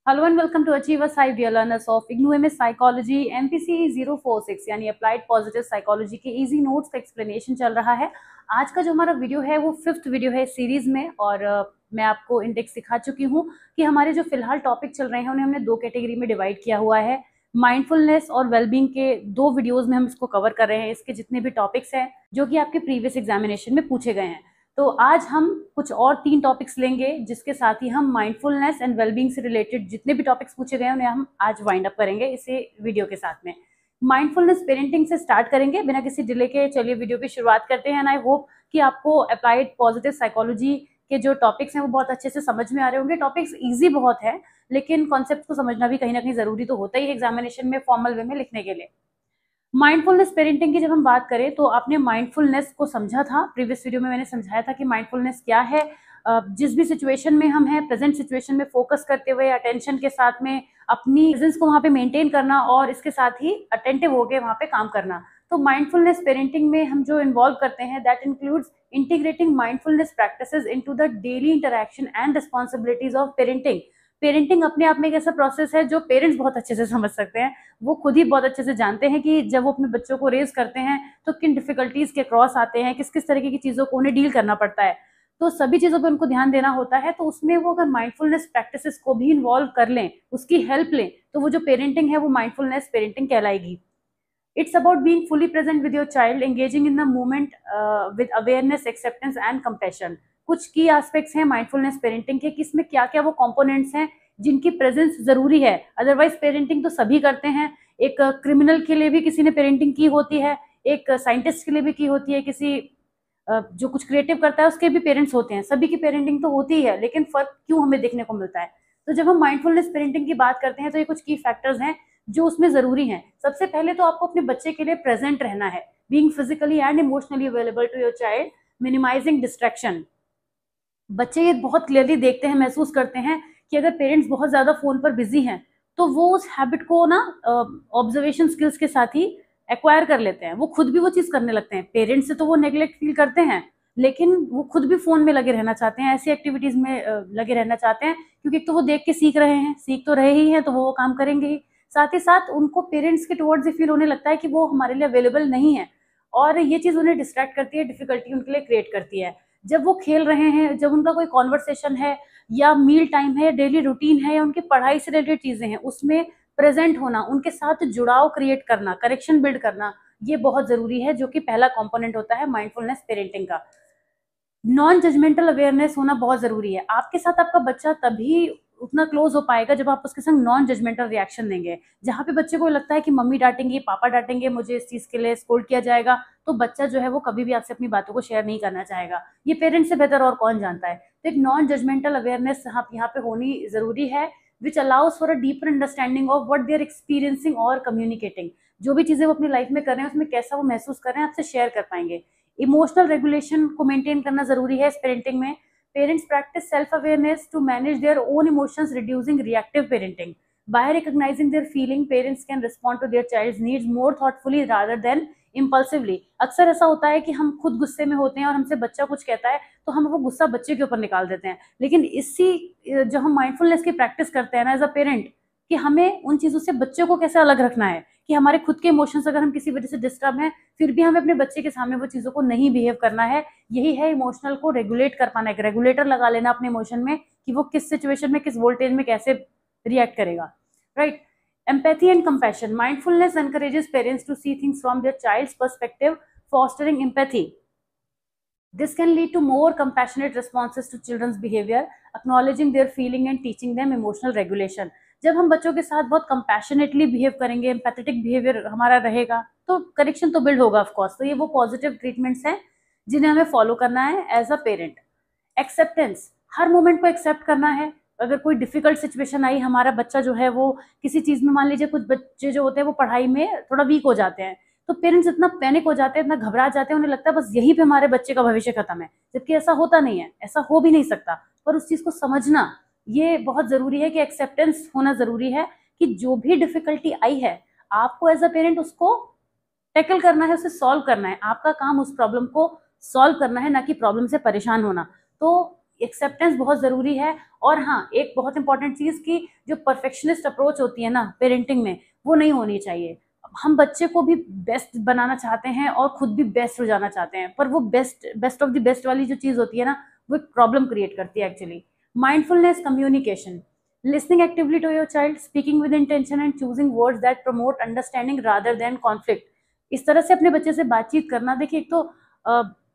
Hello and welcome to Achievers Hive dear learners of IGNOU MS Psychology MPC 046 यानी applied positive psychology के easy notes का explanation चल रहा है। आज का जो हमारा वीडियो है वो 5th वीडियो है सीरीज में और मैं आपको इंडेक्स सिखा चुकी हूँ कि हमारे जो फिलहाल टॉपिक चल रहे हैं उन्हें हमने दो कैटेगरी में डिवाइड किया हुआ है। माइंडफुलनेस और वेलबींग के दो वीडियोज में हम इसको कवर कर रहे हैं। इसके जितने भी टॉपिक्स हैं जो कि आपके प्रीवियस एग्जामिनेशन में पूछे गए हैं, तो आज हम कुछ और 3 टॉपिक्स लेंगे जिसके साथ ही हम माइंडफुलनेस एंड वेलबींग से रिलेटेड जितने भी टॉपिक्स पूछे गए हैं उन्हें हम आज वाइंड अप करेंगे इसे वीडियो के साथ में। माइंडफुलनेस पेरेंटिंग से स्टार्ट करेंगे बिना किसी डिले के। चलिए वीडियो की शुरुआत करते हैं एंड आई होप कि आपको अप्लाइड पॉजिटिव साइकोलॉजी के जो टॉपिक्स हैं वो बहुत अच्छे से समझ में आ रहे होंगे। टॉपिक्स ईजी बहुत है लेकिन कॉन्सेप्ट को समझना भी कहीं ना कहीं जरूरी तो होता ही है एग्जामिनेशन में फॉर्मल वे में लिखने के लिए। माइंडफुलनेस पेरेंटिंग की जब हम बात करें तो आपने माइंडफुलनेस को समझा था। प्रीवियस वीडियो में मैंने समझाया था कि माइंडफुलनेस क्या है। जिस भी सिचुएशन में हम हैं, प्रेजेंट सिचुएशन में फोकस करते हुए अटेंशन के साथ में अपनी प्रेजेंस को वहाँ पे मेंटेन करना और इसके साथ ही अटेंटिव होकर वहाँ पे काम करना। तो माइंडफुलनेस पेरेंटिंग में हम जो इन्वॉल्व करते हैं that includes integrating mindfulness practices into the daily interaction and responsibilities of parenting. Parenting अपने आप में एक ऐसा प्रोसेस है जो पेरेंट्स बहुत अच्छे से समझ सकते हैं। वो खुद ही बहुत अच्छे से जानते हैं कि जब वो अपने बच्चों को रेज करते हैं तो किन डिफिकल्टीज के क्रॉस आते हैं, किस किस तरीके की चीज़ों को उन्हें डील करना पड़ता है। तो सभी चीज़ों पर उनको ध्यान देना होता है। तो उसमें वो अगर माइंडफुलनेस प्रैक्टिसेस को भी इन्वॉल्व कर लें, उसकी हेल्प लें, तो वो जो पेरेंटिंग है वो माइंडफुलनेस पेरेंटिंग कहलाएगी। It's about being fully present with your child, engaging in the moment with awareness, acceptance and compassion. कुछ की एस्पेक्ट्स हैं माइंडफुलनेस पेरेंटिंग के कि इसमें क्या क्या वो कंपोनेंट्स हैं जिनकी प्रेजेंस जरूरी है। अदरवाइज पेरेंटिंग तो सभी करते हैं। एक क्रिमिनल के लिए भी किसी ने पेरेंटिंग की होती है, एक साइंटिस्ट के लिए भी की होती है, किसी जो कुछ क्रिएटिव करता है उसके भी पेरेंट्स होते हैं। सभी की पेरेंटिंग तो होती है लेकिन फर्क क्यों हमें देखने को मिलता है। तो जब हम माइंडफुलनेस पेरेंटिंग की बात करते हैं तो ये कुछ की फैक्टर्स हैं जो उसमें जरूरी हैं। सबसे पहले तो आपको अपने बच्चे के लिए प्रेजेंट रहना है, being physically and emotionally available to your child, minimising distraction. बच्चे ये बहुत क्लियरली देखते हैं, महसूस करते हैं कि अगर पेरेंट्स बहुत ज्यादा फोन पर बिजी हैं तो वो उस हैबिट को ना ऑब्जर्वेशन स्किल्स के साथ ही एक्वायर कर लेते हैं। वो खुद भी वो चीज करने लगते हैं। पेरेंट्स से तो वो नेग्लेक्ट फील करते हैं लेकिन वो खुद भी फोन में लगे रहना चाहते हैं, ऐसी एक्टिविटीज में लगे रहना चाहते हैं क्योंकि एक तो वो देख के सीख रहे हैं, सीख तो रहे ही हैं तो वो काम करेंगे ही। साथ ही साथ उनको पेरेंट्स के टुवर्ड्स फील होने लगता है कि वो हमारे लिए अवेलेबल नहीं है और ये चीज उन्हें डिस्ट्रैक्ट करती है, डिफिकल्टी उनके लिए क्रिएट करती है। जब वो खेल रहे हैं, जब उनका कोई कॉन्वर्सेशन है या मील टाइम है, डेली रूटीन है या उनकी पढ़ाई से रिलेटेड चीजें हैं, उसमें प्रेजेंट होना, उनके साथ जुड़ाव क्रिएट करना, करेक्शन बिल्ड करना, ये बहुत जरूरी है जो कि पहला कंपोनेंट होता है माइंडफुलनेस पेरेंटिंग का। नॉन जजमेंटल अवेयरनेस होना बहुत जरूरी है। आपके साथ आपका बच्चा तभी उतना क्लोज हो पाएगा जब आप उसके संग नॉन जजमेंटल रिएक्शन देंगे। जहाँ पे बच्चे को लगता है कि मम्मी डांटेंगे, पापा डांटेंगे, मुझे इस चीज के लिए स्कोल्ड किया जाएगा, तो बच्चा जो है वो कभी भी आपसे अपनी बातों को शेयर नहीं करना चाहेगा। ये पेरेंट्स से बेहतर और कौन जानता है। तो एक नॉन जजमेंटल अवेयरनेस यहाँ पे होनी जरूरी है which allows for a deeper understanding of what they are experiencing और कम्युनिकेटिंग। जो भी चीजें वो अपनी लाइफ में कर रहे हैं उसमें कैसा वो महसूस कर रहे हैं आपसे शेयर कर पाएंगे। इमोशनल रेगुलेशन को मेंटेन करना जरूरी है इस पेरेंटिंग में। Parents practice self awareness to manage their own emotions, reducing reactive parenting. By recognising their feeling, parents can respond to their child's needs more thoughtfully rather than impulsively. अक्सर ऐसा होता है कि हम खुद गुस्से में होते हैं और हमसे बच्चा कुछ कहता है तो हम वो गुस्सा बच्चे के ऊपर निकाल देते हैं। लेकिन इसी जो हम माइंडफुलनेस की प्रैक्टिस करते हैं ना एज अ पेरेंट, कि हमें उन चीजों से बच्चों को कैसे अलग रखना है, कि हमारे खुद के इमोशंस अगर हम किसी वजह से डिस्टर्ब हैं फिर भी हमें अपने बच्चे के सामने वो चीजों को नहीं बिहेव करना है। यही है इमोशनल को रेगुलेट कर पाना, एक रेगुलेटर लगा लेना अपने इमोशन में कि वो किस सिचुएशन में किस वोल्टेज में कैसे रिएक्ट करेगा। Right. Empathy and compassion. Mindfulness encourages parents to see things from their child's perspective, fostering empathy. This can lead to more compassionate responses to children's behavior, acknowledging their feeling and teaching them emotional regulation. जब हम बच्चों के साथ बहुत compassionately behave करेंगे, empathetic behaviour हमारा रहेगा तो करेक्शन तो बिल्ड होगा ऑफ कोर्स। तो ये वो पॉजिटिव ट्रीटमेंट्स हैं जिन्हें हमें फॉलो करना है एज अ पेरेंट। एक्सेप्टेंस, हर मोमेंट को एक्सेप्ट करना है। अगर कोई डिफिकल्ट सिचुएशन आई, हमारा बच्चा जो है वो किसी चीज में, मान लीजिए कुछ बच्चे जो होते हैं वो पढ़ाई में थोड़ा वीक हो जाते हैं, तो पेरेंट्स इतना पैनिक हो जाते हैं, इतना घबरा जाते हैं, उन्हें लगता है बस यहीं पे हमारे बच्चे का भविष्य खत्म है, जबकि ऐसा होता नहीं है, ऐसा हो भी नहीं सकता। पर उस चीज को समझना ये बहुत जरूरी है कि एक्सेप्टेंस होना जरूरी है कि जो भी डिफिकल्टी आई है आपको एज अ पेरेंट उसको टैकल करना है, उसे सॉल्व करना है। आपका काम उस प्रॉब्लम को सॉल्व करना है, ना कि प्रॉब्लम से परेशान होना। तो एक्सेप्टेंस बहुत ज़रूरी है। और हाँ, एक बहुत इंपॉर्टेंट चीज़ की जो परफेक्शनिस्ट अप्रोच होती है ना पेरेंटिंग में, वो नहीं होनी चाहिए। हम बच्चे को भी बेस्ट बनाना चाहते हैं और खुद भी बेस्ट हो जाना चाहते हैं, पर वो बेस्ट ऑफ द बेस्ट वाली जो चीज़ होती है ना, वो एक प्रॉब्लम क्रिएट करती है actually. Mindfulness communication, listening actively to your child, speaking with intention and choosing words that promote understanding rather than conflict. इस तरह से अपने बच्चे से बातचीत करना। देखिए, एक तो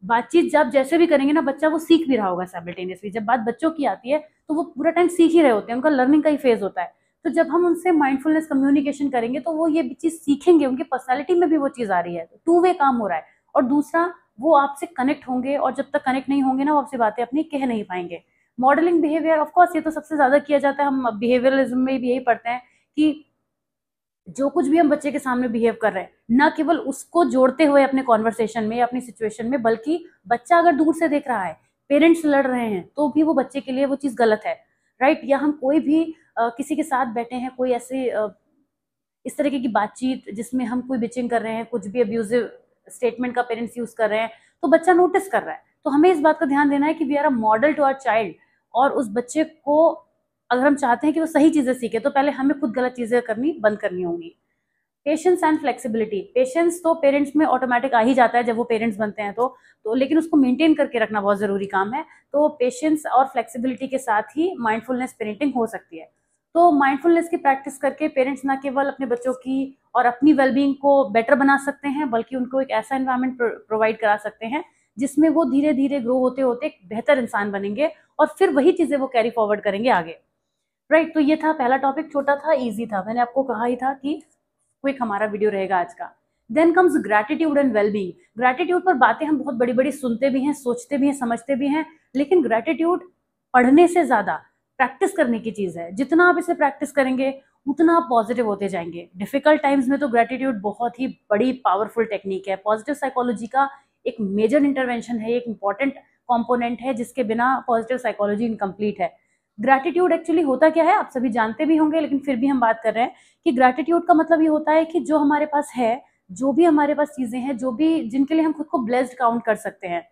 बातचीत जब जैसे भी करेंगे ना, बच्चा वो सीख भी रहा होगा साइमल्टेनियसली। जब बात बच्चों की आती है तो वो पूरा टाइम सीख ही रहे होते हैं, उनका लर्निंग का ही फेज होता है। तो जब हम उनसे माइंडफुलनेस कम्युनिकेशन करेंगे तो वो ये चीज सीखेंगे, उनकी पर्सनैलिटी में भी वो चीज आ रही है, टू वे काम हो रहा है। और दूसरा, वो आपसे कनेक्ट होंगे, और जब तक कनेक्ट नहीं होंगे ना, वो आपसे बातें अपनी कह नहीं पाएंगे। मॉडलिंग बिहेवियर, ऑफ कोर्स ये तो सबसे ज्यादा किया जाता है, हम बिहेवियरलिज्म में भी यही पढ़ते हैं कि जो कुछ भी हम बच्चे के सामने बिहेव कर रहे हैं, ना केवल उसको जोड़ते हुए अपने कॉन्वर्सेशन में या अपनी सिचुएशन में, बल्कि बच्चा अगर दूर से देख रहा है, पेरेंट्स लड़ रहे हैं, तो भी वो बच्चे के लिए वो चीज़ गलत है, राइट। या हम कोई भी किसी के साथ बैठे हैं, कोई ऐसे इस तरीके की बातचीत जिसमें हम कोई बिचिंग कर रहे हैं, कुछ भी अब्यूजिव स्टेटमेंट का पेरेंट्स यूज कर रहे हैं, तो बच्चा नोटिस कर रहा है। तो हमें इस बात का ध्यान देना है कि we are a model to our child, और उस बच्चे को अगर हम चाहते हैं कि वो सही चीजें सीखे, तो पहले हमें खुद गलत चीजें करनी बंद करनी होंगी। पेशेंस एंड फ्लेक्सिबिलिटी, पेशेंस तो पेरेंट्स में ऑटोमेटिक आ ही जाता है जब वो पेरेंट्स बनते हैं, तो लेकिन उसको मेंटेन करके रखना बहुत जरूरी काम है। तो पेशेंस और फ्लेक्सिबिलिटी के साथ ही माइंडफुलनेस पेरेंटिंग हो सकती है। तो माइंडफुलनेस की प्रैक्टिस करके पेरेंट्स ना केवल अपने बच्चों की और अपनी वेलबींग को बेटर बना सकते हैं, बल्कि उनको एक ऐसा एनवायरनमेंट प्रोवाइड करा सकते हैं जिसमें वो धीरे धीरे ग्रो होते होते एक बेहतर इंसान बनेंगे, और फिर वही चीजें वो कैरी फॉरवर्ड करेंगे आगे, राइट। तो ये था पहला टॉपिक, छोटा था, इजी था, मैंने आपको कहा ही था कि क्विक हमारा वीडियो रहेगा आज का। Then comes gratitude and wellbeing. Gratitude पर बातें हम बहुत बड़ी बड़ी सुनते भी हैं, सोचते भी हैं, समझते भी हैं, लेकिन ग्रैटिट्यूड पढ़ने से ज्यादा प्रैक्टिस करने की चीज है। जितना आप इसे प्रैक्टिस करेंगे उतना आप पॉजिटिव होते जाएंगे। डिफिकल्ट टाइम्स में तो ग्रैटिट्यूड बहुत ही बड़ी पावरफुल टेक्निक है, पॉजिटिव साइकोलॉजी का एक मेजर इंटरवेंशन है, एक इंपॉर्टेंट कॉम्पोनेंट है, जिसके बिना पॉजिटिव साइकोलॉजी इनकम्प्लीट है। ग्रैटिट्यूड एक्चुअली होता क्या है आप सभी जानते भी होंगे, लेकिन फिर भी हम बात कर रहे हैं कि ग्रैटिट्यूड का मतलब ये होता है कि जो हमारे पास है, जो भी हमारे पास चीजें हैं, जो भी जिनके लिए हम खुद को ब्लेस्ड काउंट कर सकते हैं,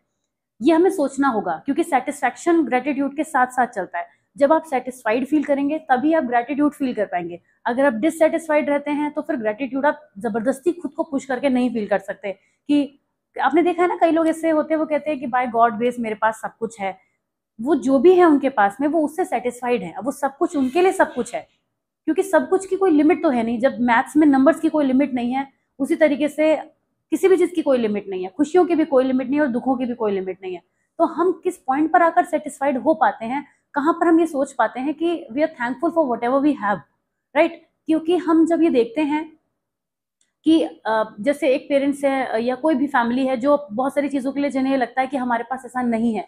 ये हमें सोचना होगा, क्योंकि सेटिस्फैक्शन ग्रेटिट्यूड के साथ साथ चलता है। जब आप सेटिस्फाइड फील करेंगे तभी आप ग्रेटिट्यूड फील कर पाएंगे। अगर आप डिससेटिस्फाइड रहते हैं तो फिर ग्रेटिट्यूड आप जबरदस्ती खुद को पुश करके नहीं फील कर सकते। कि आपने देखा है ना, कई लोग ऐसे होते हैं, वो कहते हैं कि बाय गॉड ग्रेस मेरे पास सब कुछ है, वो जो भी है उनके पास में वो उससे सेटिस्फाइड है। अब वो सब कुछ उनके लिए सब कुछ है, क्योंकि सब कुछ की कोई लिमिट तो है नहीं। जब मैथ्स में नंबर्स की कोई लिमिट नहीं है, उसी तरीके से किसी भी चीज की कोई लिमिट नहीं है, खुशियों की भी कोई लिमिट नहीं है और दुखों की भी कोई लिमिट नहीं है। तो हम किस पॉइंट पर आकर सेटिस्फाइड हो पाते हैं, कहाँ पर हम ये सोच पाते हैं कि we are thankful for whatever we have, right. क्योंकि हम जब ये देखते हैं कि जैसे एक पेरेंट्स है या कोई भी फैमिली है जो बहुत सारी चीजों के लिए जिन्हें लगता है कि हमारे पास ऐसा नहीं है,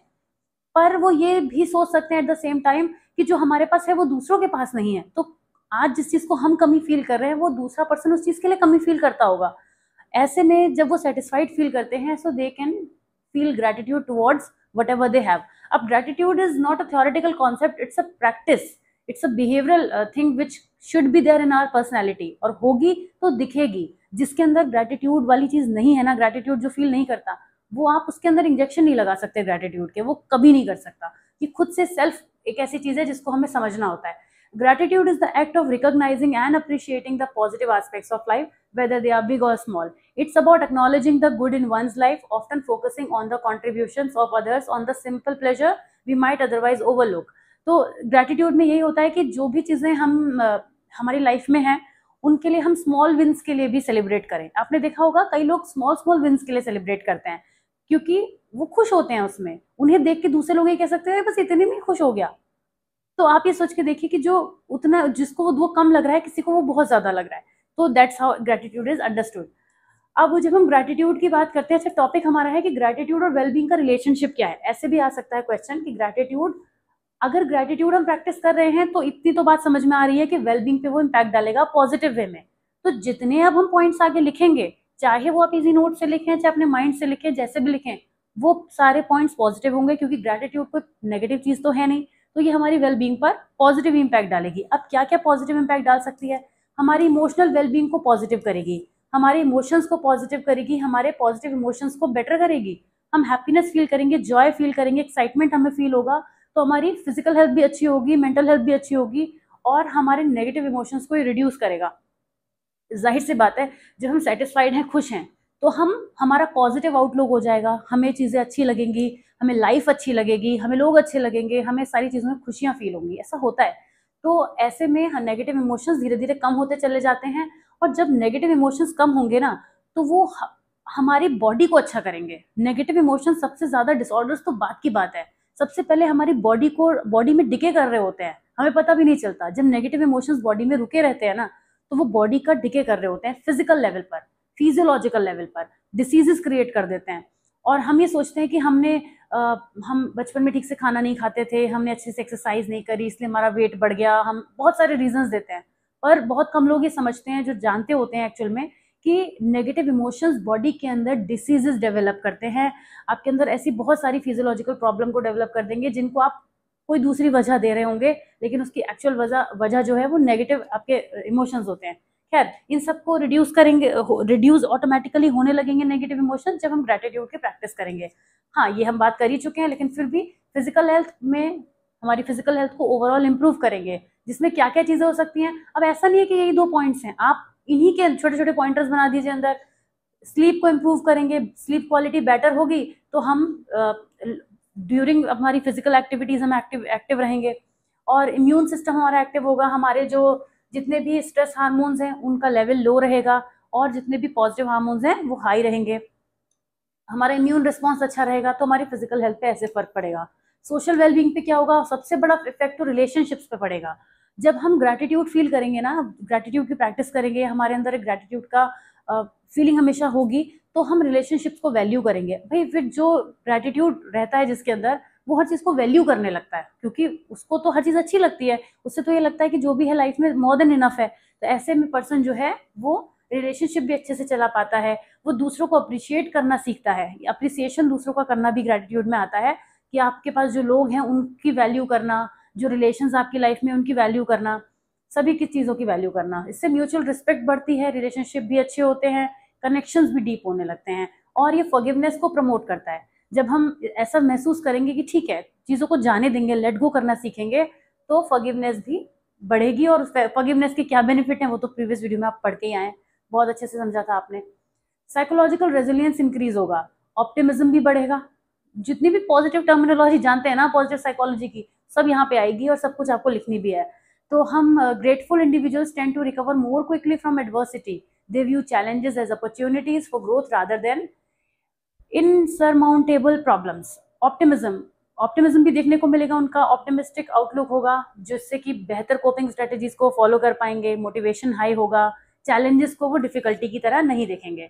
पर वो ये भी सोच सकते हैं एट द सेम टाइम कि जो हमारे पास है वो दूसरों के पास नहीं है। तो आज जिस चीज को हम कमी फील कर रहे हैं, वो दूसरा पर्सन उस चीज के लिए कमी फील करता होगा। ऐसे में जब वो सेटिस्फाइड फील करते हैं, so they can feel gratitude towards whatever they have. अब gratitude is not a theoretical concept, it's a practice, it's a behavioural thing which should be there in our personality, और होगी तो दिखेगी। जिसके अंदर gratitude वाली चीज नहीं है ना, ग्रेटिट्यूड जो फील नहीं करता, वो आप उसके अंदर इंजेक्शन नहीं लगा सकते ग्रेटिट्यूड के, वो कभी नहीं कर सकता। ये खुद से सेल्फ एक ऐसी चीज है जिसको हमें समझना होता है। Gratitude is the act of recognizing and appreciating the positive aspects of life, whether they are big or small. It's about acknowledging the good in one's life, often focusing on the contributions of others, on the simple pleasure we might otherwise overlook. तो gratitude में यही होता है कि जो भी चीजें हम हमारी लाइफ में हैं, उनके लिए हम स्मॉल विंस के लिए भी सेलिब्रेट करें। आपने देखा होगा कई लोग स्मॉल स्मॉल विंस के लिए सेलिब्रेट करते हैं, क्योंकि वो खुश होते हैं उसमें। उन्हें देख के दूसरे लोग ये कह सकते हैं बस इतने में खुश हो गया। तो आप ये सोच के देखिए कि जो उतना जिसको वो कम लग रहा है, किसी को वो बहुत ज्यादा लग रहा है। तो that's how gratitude is understood. अब जब हम ग्रेटिट्यूड की बात करते हैं, अच्छा टॉपिक हमारा है कि ग्रेटिट्यूड और वेलबींग का रिलेशनशिप क्या है। ऐसे भी आ सकता है क्वेश्चन कि ग्रेटिट्यूड, अगर ग्रेटिट्यूड हम प्रैक्टिस कर रहे हैं तो इतनी तो बात समझ में आ रही है कि वेलबींग पे वो इम्पैक्ट डालेगा पॉजिटिव वे में। तो जितने अब हम पॉइंट्स आगे लिखेंगे, चाहे वो आप इजी नोट से लिखें, चाहे अपने माइंड से लिखें, जैसे भी लिखें, वो सारे पॉइंट्स पॉजिटिव होंगे, क्योंकि ग्रेटिट्यूड कोई नेगेटिव चीज तो है नहीं। तो ये हमारी वेलबींग पर पॉजिटिव इंपैक्ट डालेगी। अब क्या क्या पॉजिटिव इंपैक्ट डाल सकती है? हमारी इमोशनल वेलबींग को पॉजिटिव करेगी, हमारे इमोशंस को पॉजिटिव करेगी, हमारे पॉजिटिव इमोशंस को बेटर करेगी। हम हैप्पीनेस फील करेंगे, जॉय फील करेंगे, एक्साइटमेंट हमें फील होगा, तो हमारी फिजिकल हेल्थ भी अच्छी होगी, मेंटल हेल्थ भी अच्छी होगी, और हमारे नेगेटिव इमोशंस को रिड्यूस करेगा। जाहिर सी बात है, जब हम सेटिस्फाइड हैं, खुश हैं, तो हमारा पॉजिटिव आउटलुक हो जाएगा, हमें चीज़ें अच्छी लगेंगी, हमें लाइफ अच्छी लगेगी, हमें लोग अच्छे लगेंगे, हमें सारी चीज़ों में खुशियाँ फील होंगी, ऐसा होता है। तो ऐसे में नेगेटिव इमोशंस धीरे धीरे कम होते चले जाते हैं, और जब नेगेटिव इमोशंस कम होंगे ना, तो वो हमारी बॉडी को अच्छा करेंगे। नेगेटिव इमोशंस सबसे ज़्यादा डिसऑर्डर्स तो बात की बात है, सबसे पहले हमारी बॉडी में डिके कर रहे होते हैं, हमें पता भी नहीं चलता। जब नेगेटिव इमोशंस बॉडी में रुके रहते हैं ना, तो वो बॉडी का डिके कर रहे होते हैं फिजिकल लेवल पर, फिजियोलॉजिकल लेवल पर, डिसीजेस क्रिएट कर देते हैं। और हम ये सोचते हैं कि हम बचपन में ठीक से खाना नहीं खाते थे, हमने अच्छे से एक्सरसाइज नहीं करी, इसलिए हमारा वेट बढ़ गया, हम बहुत सारे रीजंस देते हैं। पर बहुत कम लोग ये समझते हैं, जो जानते होते हैं एक्चुअल में, कि नेगेटिव इमोशंस बॉडी के अंदर डिसीजेस डेवलप करते हैं, आपके अंदर ऐसी बहुत सारी फिजियोलॉजिकल प्रॉब्लम को डेवलप कर देंगे, जिनको आप कोई दूसरी वजह दे रहे होंगे, लेकिन उसकी एक्चुअल वजह जो है वो नेगेटिव आपके इमोशंस होते हैं। खैर, इन सबको रिड्यूस करेंगे, रिड्यूस ऑटोमेटिकली होने लगेंगे नेगेटिव इमोशन, जब हम ग्रेटिट्यूड की प्रैक्टिस करेंगे। हाँ, ये हम बात कर ही चुके हैं, लेकिन फिर भी फिजिकल हेल्थ में हमारी फिजिकल हेल्थ को ओवरऑल इंप्रूव करेंगे, जिसमें क्या क्या चीजें हो सकती हैं। अब ऐसा नहीं है कि यही 2 पॉइंट्स हैं, आप इन्हीं के छोटे छोटे पॉइंटर्स बना दीजिए अंदर। स्लीप को इम्प्रूव करेंगे, स्लीप क्वालिटी बेटर होगी, तो हम ड्यूरिंग हमारी फिजिकल एक्टिविटीज हम एक्टिव रहेंगे, और इम्यून सिस्टम हमारा एक्टिव होगा, हमारे जो जितने भी स्ट्रेस हार्मोन्स हैं उनका लेवल लो रहेगा, और जितने भी पॉजिटिव हार्मोन्स हैं वो हाई रहेंगे, हमारा इम्यून रिस्पॉन्स अच्छा रहेगा, तो हमारी फिजिकल हेल्थ पे ऐसे फर्क पड़ेगा। सोशल वेलबींग पे क्या होगा, सबसे बड़ा इफेक्ट तो रिलेशनशिप्स पे पड़ेगा। जब हम ग्रेटिट्यूड फील करेंगे ना, ग्रेटिट्यूड की प्रैक्टिस करेंगे, हमारे अंदर एक ग्रेटिट्यूड का फीलिंग हमेशा होगी, तो हम रिलेशनशिप्स को वैल्यू करेंगे। भाई, फिर जो ग्रेटिट्यूड रहता है जिसके अंदर, वो हर चीज़ को वैल्यू करने लगता है, क्योंकि उसको तो हर चीज़ अच्छी लगती है, उससे तो ये लगता है कि जो भी है लाइफ में मोर देन इनफ है। तो ऐसे में पर्सन जो है वो रिलेशनशिप भी अच्छे से चला पाता है, वो दूसरों को अप्रिशिएट करना सीखता है। अप्रिसिएशन दूसरों का करना भी ग्रेटिट्यूड में आता है, कि आपके पास जो लोग हैं उनकी वैल्यू करना, जो रिलेशंस आपकी लाइफ में उनकी वैल्यू करना, सभी की चीज़ों की वैल्यू करना। इससे म्यूचुअल रिस्पेक्ट बढ़ती है, रिलेशनशिप भी अच्छे होते हैं, कनेक्शंस भी डीप होने लगते हैं, और ये फॉरगिवनेस को प्रमोट करता है। जब हम ऐसा महसूस करेंगे कि ठीक है, चीज़ों को जाने देंगे, लेट गो करना सीखेंगे, तो फॉरगिवनेस भी बढ़ेगी। और फॉरगिवनेस के क्या बेनिफिट हैं वो तो प्रीवियस वीडियो में आप पढ़ के ही आए, बहुत अच्छे से समझा था आपने। साइकोलॉजिकल रेजिलियंस इंक्रीज होगा, ऑप्टिमिज्म भी बढ़ेगा। जितनी भी पॉजिटिव टर्मिनोलॉजी जानते हैं ना पॉजिटिव साइकोलॉजी की, सब यहाँ पे आएगी, और सब कुछ आपको लिखनी भी है। तो हम grateful individuals tend to recover more quickly from adversity, they view challenges as opportunities for growth rather than insurmountable problems. Optimism भी देखने को मिलेगा, उनका ऑप्टिमिस्टिक आउटलुक होगा, जिससे कि बेहतर कोपिंग स्ट्रेटेजीज को फॉलो कर पाएंगे, मोटिवेशन हाई होगा, चैलेंजेस को वो डिफिकल्टी की तरह नहीं देखेंगे।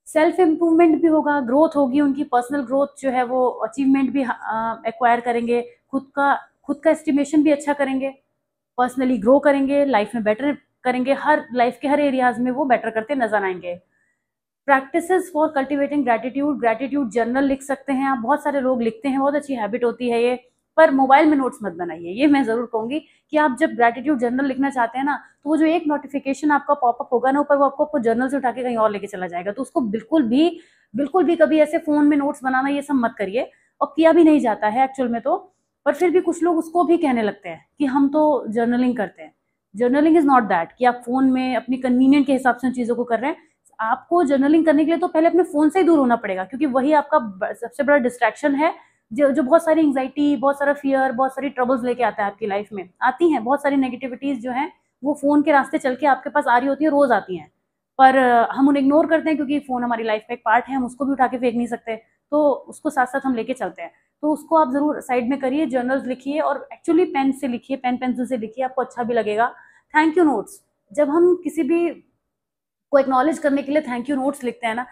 सेल्फ इम्प्रूवमेंट भी होगा, ग्रोथ होगी उनकी, पर्सनल ग्रोथ जो है वो अचीवमेंट भी एक्वायर करेंगे, खुद का एस्टिमेशन भी अच्छा करेंगे, पर्सनली ग्रो करेंगे, लाइफ में बेटर करेंगे, हर लाइफ के हर एरियाज में वो बेटर करते नजर आएंगे। Practices for cultivating gratitude journal लिख सकते हैं आप, बहुत सारे लोग लिखते हैं, बहुत अच्छी हैबिट होती है ये, पर मोबाइल में नोट्स मत बनाइए, ये मैं जरूर कहूंगी कि आप जब ग्रेटिट्यूड जर्नल लिखना चाहते हैं ना, तो वो जो एक नोटिफिकेशन आपका पॉपअप होगा ना ऊपर, वो आपको जर्नल से उठा के कहीं और लेके चला जाएगा, तो उसको बिल्कुल भी कभी ऐसे फोन में नोट्स बनाना ये सब मत करिए, और किया भी नहीं जाता है एक्चुअल में तो। पर फिर भी कुछ लोग उसको भी कहने लगते हैं कि हम तो जर्नलिंग करते हैं। जर्नलिंग इज नॉट दैट कि आप फोन में अपनी कन्वीनियंट के हिसाब से चीजों को कर रहे हैं। आपको जर्नलिंग करने के लिए तो पहले अपने फोन से ही दूर होना पड़ेगा, क्योंकि वही आपका सबसे बड़ा डिस्ट्रैक्शन है, जो बहुत सारी एंग्जाइटी, बहुत सारा फियर, बहुत सारी ट्रबल्स लेके आता है आपकी लाइफ में, आती हैं बहुत सारी नेगेटिविटीज जो हैं वो फोन के रास्ते चल के आपके पास आ रही होती है, रोज आती हैं, पर हम उन्हें इग्नोर करते हैं, क्योंकि फोन हमारी लाइफ का एक पार्ट है, हम उसको भी उठा के फेंक नहीं सकते, तो उसको साथ साथ हम लेके चलते हैं। तो उसको आप जरूर साइड में करिए, जर्नल्स लिखिए, और एक्चुअली पेन से लिखिए, पेन पेंसिल से लिखिए, आपको अच्छा भी लगेगा। थैंक यू नोट्स, जब हम किसी भी को एक्नॉलेज करने के लिए थैंक यू नोट्स लिखते हैं ना,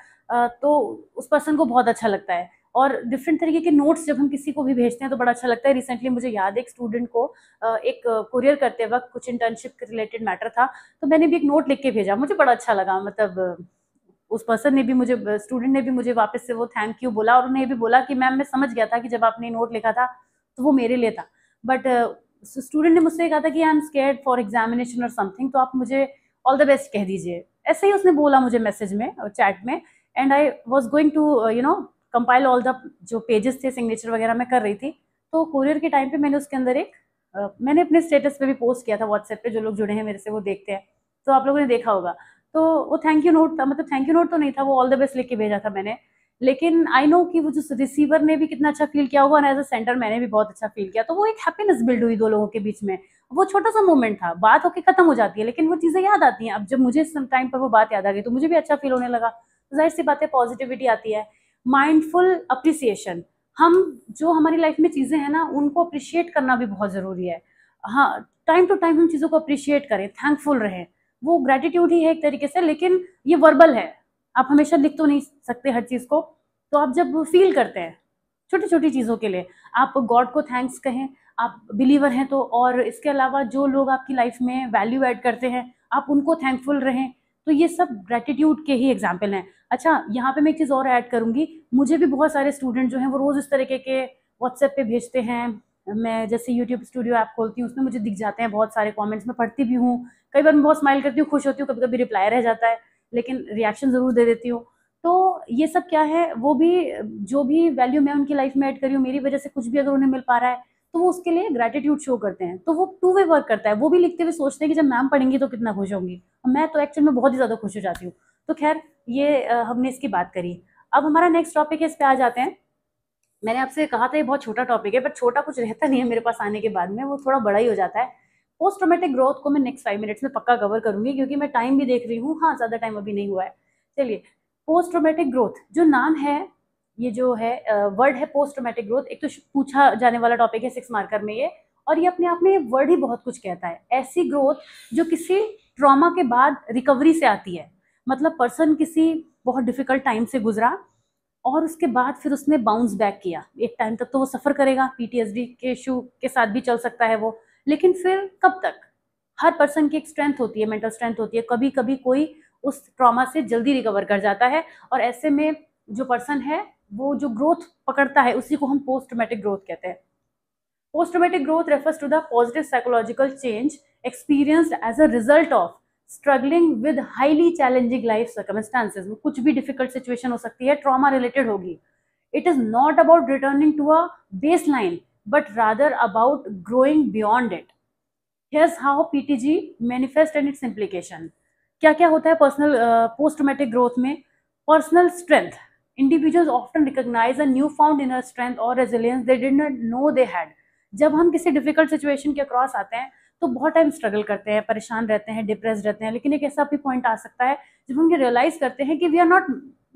तो उस पर्सन को बहुत अच्छा लगता है। और डिफरेंट तरीके के नोट्स जब हम किसी को भी भेजते हैं तो बड़ा अच्छा लगता है। रिसेंटली मुझे याद है, एक स्टूडेंट को एक कुरियर करते वक्त कुछ इंटर्नशिप के रिलेटेड मैटर था, तो मैंने भी एक नोट लिख के भेजा, मुझे बड़ा अच्छा लगा। मतलब उस पर्सन ने भी मुझे, स्टूडेंट ने भी मुझे वापस से वो थैंक यू बोला, और उन्हें ये भी बोला कि मैम मैं समझ गया था कि जब आपने नोट लिखा था तो वो मेरे लिए था, बट स्टूडेंट ने मुझसे कहा था कि I am scared for examination और समथिंग, तो आप मुझे ऑल द बेस्ट कह दीजिए, ऐसे ही उसने बोला मुझे मैसेज में, चैट में। And I was going to compile all the जो पेजेस थे, सिग्नेचर वगैरह मैं कर रही थी, तो कोरियर के टाइम पे मैंने उसके अंदर मैंने अपने स्टेटस पे भी पोस्ट किया था व्हाट्सएप पे, जो लोग जुड़े हैं मेरे से वो देखते हैं, तो आप लोगों ने देखा होगा। तो वो थैंक यू नोट था, मतलब थैंक यू नोट तो नहीं था, वो ऑल द बेस्ट लिख के भेजा था मैंने। लेकिन आई नो कि वो जो रिसीवर ने भी कितना अच्छा फील किया होगा, और एज अ सेंटर मैंने भी बहुत अच्छा फील किया। तो वो एक हैप्पीनेस बिल्ड हुई दो लोगों के बीच में। वो छोटा सा मोमेंट था, बात होके खत्म हो जाती है, लेकिन वो चीजें याद आती हैं। अब जब मुझे टाइम पर वो बात याद आ गई तो मुझे भी अच्छा फील होने लगा। तो जाहिर सी बात है, पॉजिटिविटी आती है। माइंडफुल अप्रिसिएशन, हम जो हमारी लाइफ में चीजें हैं ना, उनको अप्रिशिएट करना भी बहुत जरूरी है। हाँ, टाइम टू टाइम हम चीजों को अप्रिशिएट करें, थैंकफुल रहें। वो ग्रेटिट्यूड ही है एक तरीके से, लेकिन ये वर्बल है। आप हमेशा लिख तो नहीं सकते हर चीज को। तो आप जब फील करते हैं छोटी छोटी चीजों के लिए, आप गॉड को थैंक्स कहें, आप बिलीवर हैं तो, और इसके अलावा जो लोग आपकी लाइफ में वैल्यू ऐड करते हैं, आप उनको थैंकफुल रहें। तो ये सब ग्रेटिट्यूड के ही एग्जाम्पल हैं। अच्छा, यहाँ पे मैं एक चीज़ और ऐड करूंगी। मुझे भी बहुत सारे स्टूडेंट जो हैं वो रोज़ इस तरीके के व्हाट्सएप पे भेजते हैं। मैं जैसे यूट्यूब स्टूडियो ऐप खोलती हूँ, उसमें मुझे दिख जाते हैं बहुत सारे कमेंट्स, मैं पढ़ती भी हूँ। कई बार मैं बहुत स्माइल करती हूँ, खुश होती हूँ, कभी कभी रिप्लाई रह जाता है, लेकिन रिएक्शन ज़रूर दे देती हूँ। तो ये सब क्या है, वो भी जो भी वैल्यू मैं उनकी लाइफ में ऐड करी हूँ, मेरी वजह से कुछ भी अगर उन्हें मिल पा रहा है, तो वो उसके लिए ग्रेटिट्यूड शो करते हैं। तो वो टू वे वर्क करता है। वो भी लिखते हुए सोचते हैं कि जब मैम पढ़ेंगी तो कितना खुश होंगी। मैं तो एक्चुअल में बहुत ही ज़्यादा खुश हो जाती हूँ। तो खैर, ये हमने इसकी बात करी। अब हमारा नेक्स्ट टॉपिक है, इस पे आ जाते हैं। मैंने आपसे कहा था ये बहुत छोटा टॉपिक है, बट छोटा कुछ रहता नहीं है मेरे पास आने के बाद में, वो थोड़ा बड़ा ही हो जाता है। पोस्ट ट्रॉमेटिक ग्रोथ को मैं नेक्स्ट 5 मिनट्स में पक्का कवर करूंगी, क्योंकि मैं टाइम भी देख रही हूँ। हाँ, ज़्यादा टाइम अभी नहीं हुआ है। चलिए, पोस्ट ट्रॉमेटिक ग्रोथ जो नाम है, ये जो है वर्ड है पोस्ट ट्रॉमेटिक ग्रोथ, एक तो पूछा जाने वाला टॉपिक है 6 मार्कर में ये। और ये अपने आप में वर्ड ही बहुत कुछ कहता है। ऐसी ग्रोथ जो किसी ट्रॉमा के बाद रिकवरी से आती है। मतलब पर्सन किसी बहुत डिफिकल्ट टाइम से गुजरा, और उसके बाद फिर उसने बाउंस बैक किया। एक टाइम तक तो वो सफ़र करेगा, पीटीएसडी के इशू के साथ भी चल सकता है वो, लेकिन फिर कब तक? हर पर्सन की एक स्ट्रेंथ होती है, मेंटल स्ट्रेंथ होती है। कभी कभी कोई उस ट्रॉमा से जल्दी रिकवर कर जाता है, और ऐसे में जो पर्सन है वो जो ग्रोथ पकड़ता है, उसी को हम पोस्ट ट्रॉमेटिक ग्रोथ कहते हैं। Post traumatic growth refers to the positive psychological change experienced as a result of struggling with highly challenging life circumstances। कुछ भी डिफिकल्ट सिचुएशन हो सकती है, ट्रॉमा रिलेटेड होगी। It is not about returning to a baseline, but rather about growing beyond it. Here's how PTG manifest and its implication। क्या क्या होता है पर्सनल पोस्ट ट्रॉमेटिक ग्रोथ में? Personal strength, individuals often recognise a new found inner strength और resilience they did not know they had. जब हम किसी difficult situation के क्रॉस आते हैं तो बहुत टाइम स्ट्रगल करते हैं, परेशान रहते हैं, डिप्रेस रहते हैं, लेकिन एक ऐसा भी पॉइंट आ सकता है जब हम ये रियलाइज करते हैं कि we are not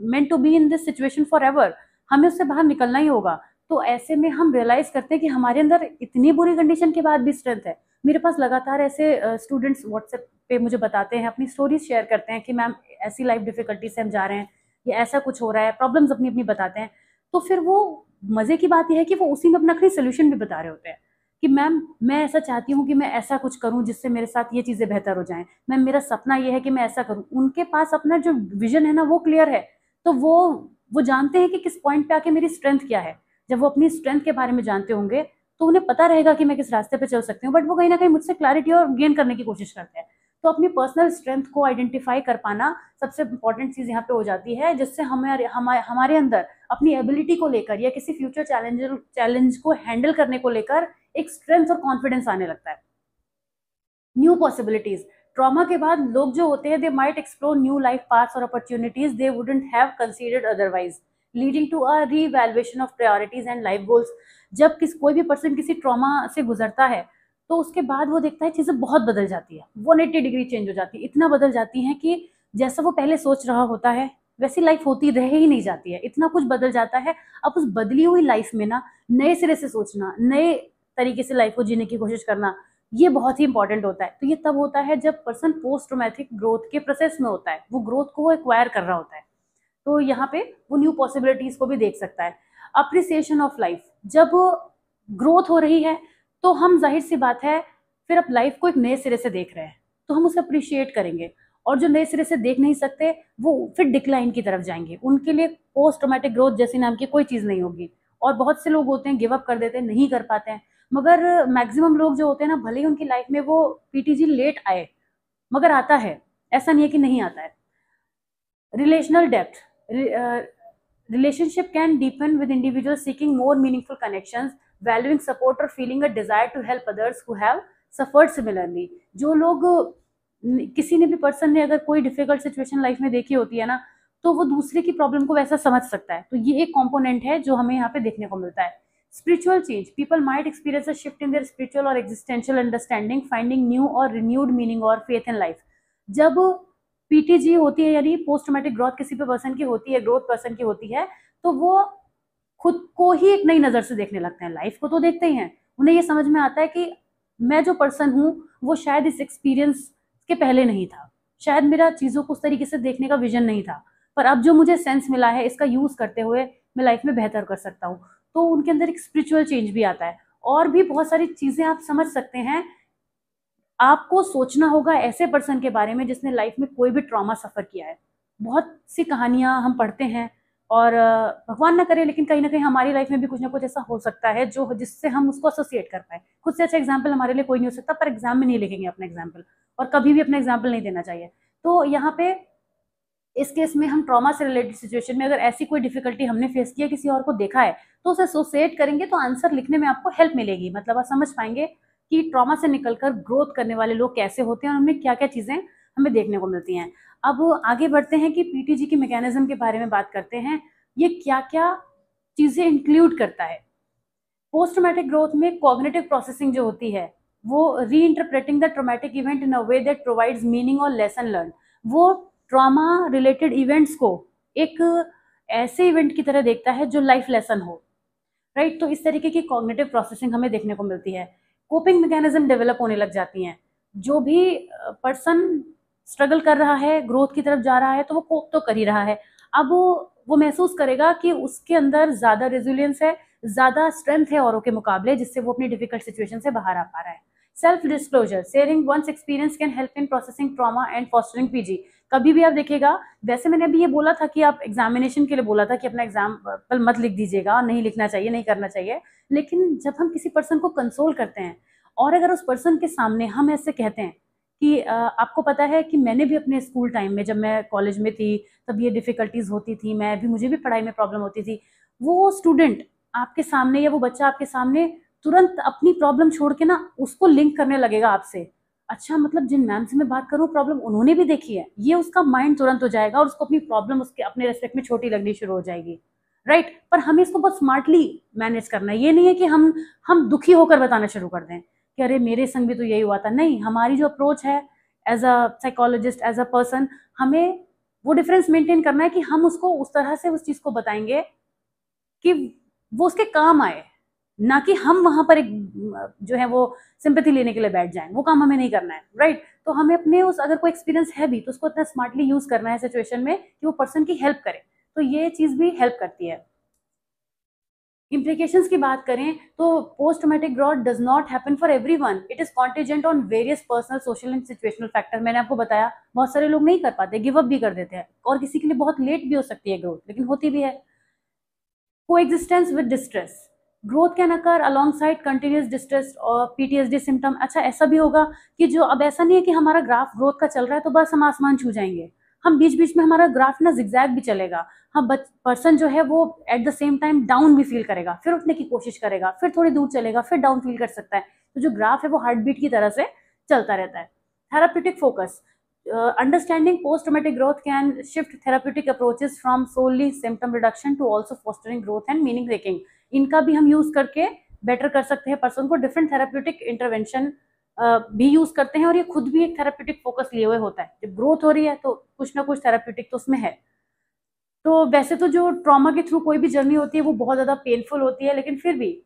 meant to be in this situation forever, हमें उससे बाहर निकलना ही होगा। तो ऐसे में हम रियलाइज करते हैं कि हमारे अंदर इतनी बुरी कंडीशन के बाद भी स्ट्रेंथ है। मेरे पास लगातार ऐसे स्टूडेंट्स व्हाट्सएप पे मुझे बताते हैं, अपनी स्टोरीज शेयर करते हैं कि मैम ऐसी लाइफ डिफिकल्टी से हम जा रहे हैं, या ऐसा कुछ हो रहा है, प्रॉब्लम्स अपनी अपनी बताते हैं। तो फिर वो मजे की बात यह है कि वो उसी में अपना कोई सोल्यूशन भी बता रहे होते हैं कि मैम मैं ऐसा चाहती हूँ कि मैं ऐसा कुछ करूँ जिससे मेरे साथ ये चीज़ें बेहतर हो जाएं, मैम मेरा सपना ये है कि मैं ऐसा करूँ। उनके पास अपना जो विजन है ना वो क्लियर है। तो वो जानते हैं कि किस पॉइंट पे आके मेरी स्ट्रेंथ क्या है। जब वो अपनी स्ट्रेंथ के बारे में जानते होंगे तो उन्हें पता रहेगा कि मैं किस रास्ते पे चल सकती हूँ। बट वो कहीं ना कहीं मुझसे क्लैरिटी और गेन करने की कोशिश करते हैं। तो अपनी पर्सनल स्ट्रेंथ को आइडेंटिफाई कर पाना सबसे इंपॉर्टेंट चीज़ यहाँ पे हो जाती है, जिससे हमारे अंदर अपनी एबिलिटी को लेकर या किसी फ्यूचर चैलेंज को हैंडल करने को लेकर एक स्ट्रेंथ और कॉन्फिडेंस आने लगता है। न्यू पॉसिबिलिटीज, ट्रॉमा के बाद लोग जो होते हैं they might explore new life paths और opportunities they wouldn't have considered otherwise, leading to a reevaluation of priorities and life goals. जब कोई भी पर्सन किसी ट्रॉमा से गुजरता है तो उसके बाद वो देखता है चीज़ें बहुत बदल जाती है, 180 डिग्री चेंज हो जाती है। इतना बदल जाती हैं कि जैसा वो पहले सोच रहा होता है वैसी लाइफ होती रह ही नहीं जाती है, इतना कुछ बदल जाता है। अब उस बदली हुई लाइफ में ना नए सिरे से सोचना, नए तरीके से लाइफ को जीने की कोशिश करना, ये बहुत ही इंपॉर्टेंट होता है। तो ये तब होता है जब पर्सन पोस्ट ट्रॉमेटिक ग्रोथ के प्रोसेस में होता है, वो ग्रोथ को वो एक्वायर कर रहा होता है। तो यहाँ पे वो न्यू पॉसिबिलिटीज को भी देख सकता है। अप्रिसिएशन ऑफ लाइफ, जब ग्रोथ हो रही है तो हम जाहिर सी बात है फिर अब लाइफ को एक नए सिरे से देख रहे हैं, तो हम उसे अप्रिशिएट करेंगे। और जो नए सिरे से देख नहीं सकते वो फिर डिक्लाइन की तरफ जाएंगे, उनके लिए पोस्ट ट्रॉमेटिक ग्रोथ जैसी नाम की कोई चीज़ नहीं होगी। और बहुत से लोग होते हैं गिव अप कर देते हैं, नहीं कर पाते हैं। मगर मैक्सिमम लोग जो होते हैं ना, भले ही उनकी लाइफ में वो पीटीजी लेट आए मगर आता है, ऐसा नहीं है कि नहीं आता है। Relational depth, relationship can deepen with individuals seeking more meaningful connections, valuing support और feeling a desire to help others who have suffered similarly. जो लोग, किसी ने भी पर्सन ने अगर कोई डिफिकल्ट सिचुएशन लाइफ में देखी होती है ना, तो वो दूसरे की प्रॉब्लम को वैसा समझ सकता है। तो ये एक कंपोनेंट है जो हमें यहाँ पे देखने को मिलता है। Spiritual change, people might experience a shift in their spiritual और एग्जिस्टेंशियल अंडरस्टैंडिंग, फाइंडिंग न्यू और रिन्यूड मीनिंग और फेथ इन लाइफ। जब पीटीजी होती है, यानी पोस्ट ट्रॉमेटिक ग्रोथ किसी पे पर्सन की होती है, ग्रोथ पर्सन की होती है, तो वो खुद को ही एक नई नजर से देखने लगते हैं। लाइफ को तो देखते ही हैं, उन्हें ये समझ में आता है कि मैं जो पर्सन हूँ वो शायद इस एक्सपीरियंस के पहले नहीं था, शायद मेरा चीजों को उस तरीके से देखने का विजन नहीं था, पर अब जो मुझे सेंस मिला है इसका यूज करते हुए मैं लाइफ में बेहतर कर सकता हूँ। तो उनके अंदर एक स्पिरिचुअल चेंज भी आता है। और भी बहुत सारी चीजें आप समझ सकते हैं। आपको सोचना होगा ऐसे पर्सन के बारे में जिसने लाइफ में कोई भी ट्रॉमा सफर किया है। बहुत सी कहानियां हम पढ़ते हैं और भगवान ना करे लेकिन कहीं ना कहीं हमारी लाइफ में भी कुछ ना कुछ ऐसा हो सकता है जो जिससे हम उसको एसोसिएट कर पाए। खुद से अच्छा एग्जाम्पल हमारे लिए कोई नहीं हो सकता, पर एग्जाम में नहीं लिखेंगे अपना एग्जाम्पल, और कभी भी अपना एग्जाम्पल नहीं देना चाहिए। तो यहाँ पे इस केस में हम ट्रॉमा से रिलेटेड सिचुएशन में अगर ऐसी कोई डिफिकल्टी हमने फेस किया, किसी और को देखा है, तो उसे एसोसिएट करेंगे तो आंसर लिखने में आपको हेल्प मिलेगी। मतलब आप समझ पाएंगे कि ट्रॉमा से निकलकर ग्रोथ करने वाले लोग कैसे होते हैं और उनमें क्या क्या चीजें हमें देखने को मिलती हैं। अब आगे बढ़ते हैं कि पीटीजी की मैकेनिज्म के बारे में बात करते हैं। ये क्या क्या चीजें इंक्लूड करता है। पोस्ट ट्रॉमेटिक ग्रोथ में कॉग्निटिव प्रोसेसिंग जो होती है, वो reinterpreting the traumatic event in a way that provides meaning और लेसन लर्न। वो ट्रॉमा रिलेटेड इवेंट्स को एक ऐसे इवेंट की तरह देखता है जो लाइफ लेसन हो, राइट। तो इस तरीके की कॉग्निटिव प्रोसेसिंग हमें देखने को मिलती है। कोपिंग मैकेनिज्म डेवलप होने लग जाती हैं। जो भी पर्सन स्ट्रगल कर रहा है, ग्रोथ की तरफ जा रहा है, तो वो कोप तो कर ही रहा है। अब वो महसूस करेगा कि उसके अंदर ज्यादा रेजिलियंस है, ज्यादा स्ट्रेंथ है औरों के मुकाबले, जिससे वो अपनी डिफिकल्ट सिचुएशन से बाहर आ पा रहा है। Self disclosure, sharing one's experience can help in processing trauma and fostering PG. कभी भी आप देखिएगा, वैसे मैंने अभी ये बोला था कि आप एग्जामिनेशन के लिए बोला था कि अपना एग्जाम्पल मत लिख दीजिएगा, नहीं लिखना चाहिए, नहीं करना चाहिए। लेकिन जब हम किसी पर्सन को कंसोल करते हैं और अगर उस पर्सन के सामने हम ऐसे कहते हैं कि आपको पता है कि मैंने भी अपने स्कूल टाइम में, जब मैं कॉलेज में थी, तब ये डिफिकल्टीज होती थी, मुझे भी पढ़ाई में प्रॉब्लम होती थी। वो स्टूडेंट आपके सामने या वो बच्चा आपके सामने तुरंत अपनी प्रॉब्लम छोड़ के ना उसको लिंक करने लगेगा आपसे। अच्छा, मतलब जिन मैम से मैं बात करूँ प्रॉब्लम उन्होंने भी देखी है, ये उसका माइंड तुरंत हो जाएगा और उसको अपनी प्रॉब्लम उसके अपने रेस्पेक्ट में छोटी लगनी शुरू हो जाएगी, राइट। पर हमें इसको बहुत स्मार्टली मैनेज करना है। ये नहीं है कि हम दुखी होकर बताना शुरू कर दें कि अरे मेरे संग भी तो यही हुआ था। नहीं, हमारी जो अप्रोच है as a psychologist, as a person, हमें वो डिफरेंस मेंटेन करना है कि हम उसको उस तरह से उस चीज को बताएंगे कि वो उसके काम आए, ना कि हम वहां पर एक जो है वो सिंपैथी लेने के लिए बैठ जाएं। वो काम हमें नहीं करना है, राइट। तो हमें अपने उस अगर कोई एक्सपीरियंस है भी तो उसको इतना स्मार्टली यूज करना है सिचुएशन में कि वो पर्सन की हेल्प करे। तो ये चीज भी हेल्प करती है। इम्प्लीकेशंस की बात करें तो post traumatic growth does not happen for everyone, it is contingent on various personal, social and situational factor. मैंने आपको बताया बहुत सारे लोग नहीं कर पाते, गिव अप भी कर देते हैं, और किसी के लिए बहुत लेट भी हो सकती है ग्रोथ, लेकिन होती भी है। Coexistence with distress, growth can occur alongside continuous distress और पीटीएसडी सिम्टम। अच्छा, ऐसा भी होगा कि जो अब ऐसा नहीं है कि हमारा ग्राफ ग्रोथ का चल रहा है तो बस हम आसमान छू जाएंगे, हम बीच बीच में हमारा ग्राफ ना जिगजैग भी चलेगा। हम पर्सन जो है वो at the same time down भी फील करेगा, फिर उठने की कोशिश करेगा, फिर थोड़ी दूर चलेगा, फिर डाउन फील कर सकता है। तो जो ग्राफ है वो हार्ट बीट की तरह से चलता रहता है। Therapeutic focus, understanding post-traumatic growth can shift therapeutic approaches from solely symptom reduction to also fostering growth and meaning making। इनका भी हम यूज करके बेटर कर सकते हैं पर्सन को। डिफरेंट थेराप्यूटिक इंटरवेंशन भी यूज करते हैं और ये खुद भी एक थेराप्यूटिक फोकस लिए हुए होता है। जब ग्रोथ हो रही है तो कुछ ना कुछ थेराप्यूटिक तो उसमें है। तो वैसे तो जो ट्रॉमा के थ्रू कोई भी जर्नी होती है वो बहुत ज्यादा पेनफुल होती है, लेकिन फिर भी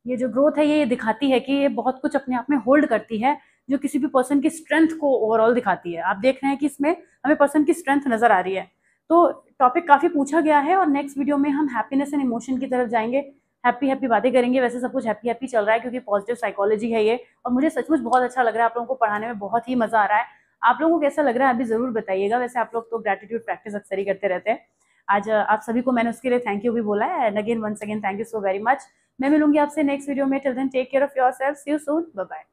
ये जो ग्रोथ है ये दिखाती है कि ये बहुत कुछ अपने आप में होल्ड करती है, जो किसी भी पर्सन की स्ट्रेंथ को ओवरऑल दिखाती है। आप देख रहे हैं कि इसमें हमें पर्सन की स्ट्रेंथ नजर आ रही है। तो टॉपिक काफी पूछा गया है और नेक्स्ट वीडियो में हम हैप्पीनेस एंड इमोशन की तरफ जाएंगे, हैप्पी हैप्पी बातें करेंगे। वैसे सब कुछ हैप्पी हैप्पी चल रहा है क्योंकि पॉजिटिव साइकोलॉजी है ये, और मुझे सचमुच बहुत अच्छा लग रहा है। आप लोगों को पढ़ाने में बहुत ही मजा आ रहा है। आप लोगों को कैसा लग रहा है अभी जरूर बताइएगा। वैसे आप लोग तो ग्रेटिट्यूड प्रैक्टिस अक्सर ही करते रहते हैं। आज आप सभी को मैंने उसके लिए थैंक यू भी बोला है, and again once again thank you so very much. मैं मिलूंगी आपसे नेक्स्ट वीडियो में। Till then take care of yourself, see you soon, bye bye.